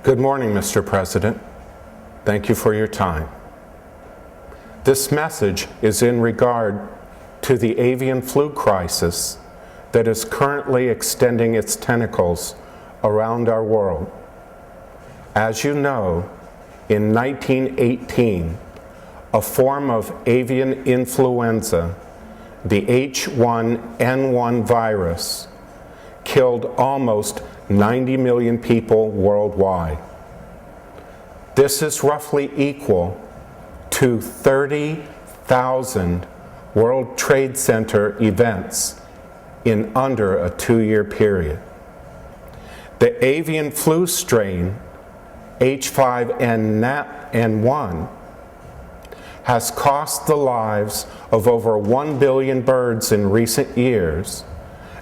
Good morning, Mr. President. Thank you for your time. This message is in regard to the avian flu crisis that is currently extending its tentacles around our world. As you know, in 1918, a form of avian influenza, the H1N1 virus, killed almost 90 million people worldwide. This is roughly equal to 30,000 World Trade Center events in under a 2-year period. The avian flu strain, H5N1, has cost the lives of over 1 billion birds in recent years,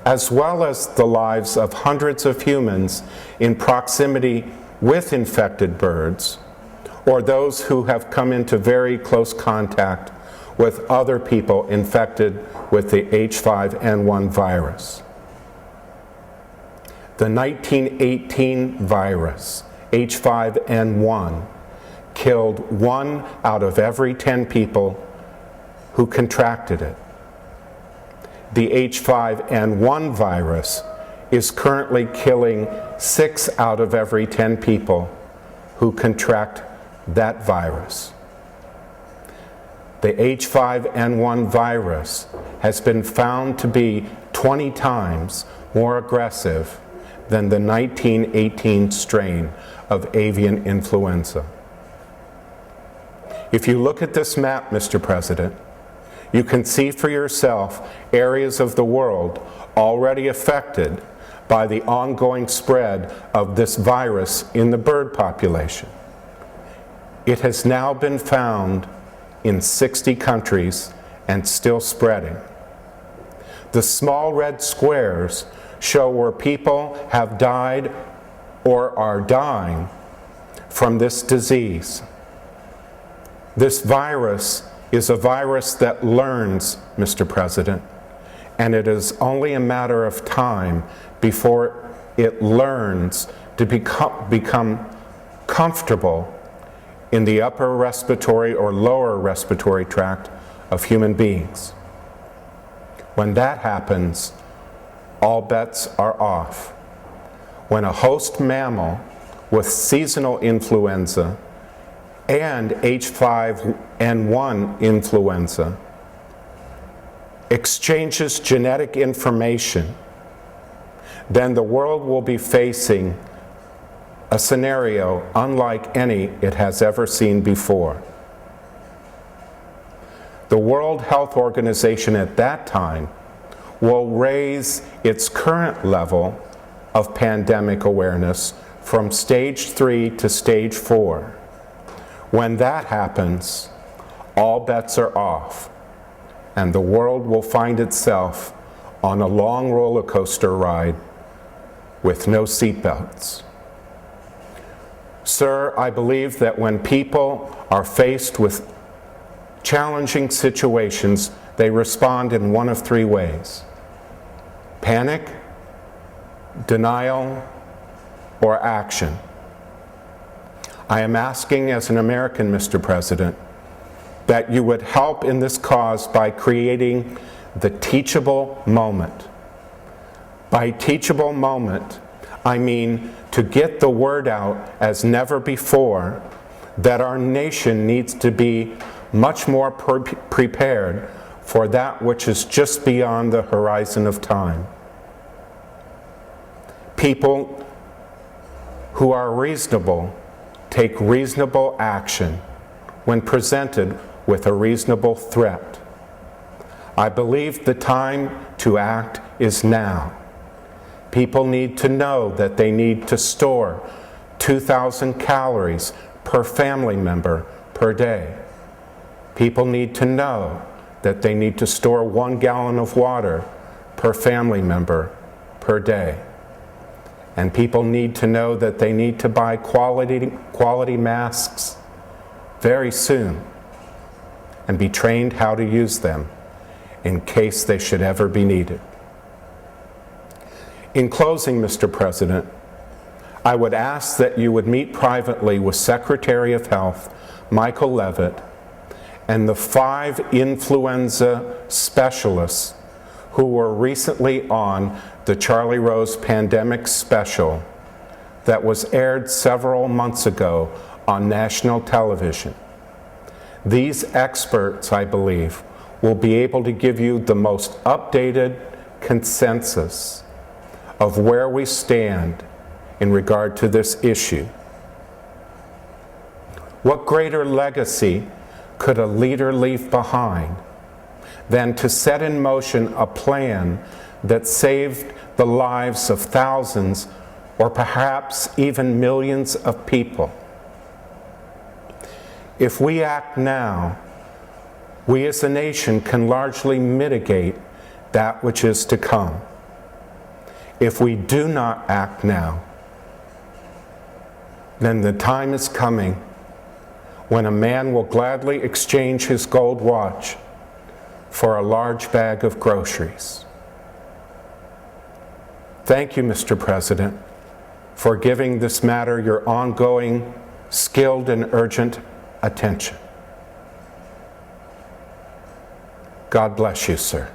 as well as the lives of hundreds of humans in proximity with infected birds, or those who have come into very close contact with other people infected with the H5N1 virus. The 1918 virus, H5N1, killed 1 out of every 10 people who contracted it. The H5N1 virus is currently killing 6 out of every 10 people who contract that virus. The H5N1 virus has been found to be 20 times more aggressive than the 1918 strain of avian influenza. If you look at this map, Mr. President, you can see for yourself areas of the world already affected by the ongoing spread of this virus in the bird population. It has now been found in 60 countries and still spreading. The small red squares show where people have died or are dying from this disease. This virus is a virus that learns, Mr. President, and it is only a matter of time before it learns to become comfortable in the upper respiratory or lower respiratory tract of human beings. When that happens, all bets are off. When a host mammal with seasonal influenza and H5N1 influenza exchanges genetic information, then the world will be facing a scenario unlike any it has ever seen before. The World Health Organization at that time will raise its current level of pandemic awareness from stage 3 to stage 4. When that happens, all bets are off, and the world will find itself on a long roller coaster ride with no seatbelts. Sir, I believe that when people are faced with challenging situations, they respond in one of 3 ways: panic, denial, or action. I am asking as an American, Mr. President, that you would help in this cause by creating the teachable moment. By teachable moment, I mean to get the word out as never before that our nation needs to be much more prepared for that which is just beyond the horizon of time. People who are reasonable take reasonable action when presented with a reasonable threat. I believe the time to act is now. People need to know that they need to store 2,000 calories per family member per day. People need to know that they need to store 1 gallon of water per family member per day. And people need to know that they need to buy quality masks very soon and be trained how to use them in case they should ever be needed. In closing, Mr. President, I would ask that you would meet privately with Secretary of Health Michael Levitt and the 5 influenza specialists who were recently on the Charlie Rose Pandemic Special that was aired several months ago on national television. These experts, I believe, will be able to give you the most updated consensus of where we stand in regard to this issue. What greater legacy could a leader leave behind than to set in motion a plan that saved the lives of thousands or perhaps even millions of people? If we act now, we as a nation can largely mitigate that which is to come. If we do not act now, then the time is coming when a man will gladly exchange his gold watch for a large bag of groceries. Thank you, Mr. President, for giving this matter your ongoing, skilled, and urgent attention. God bless you, sir.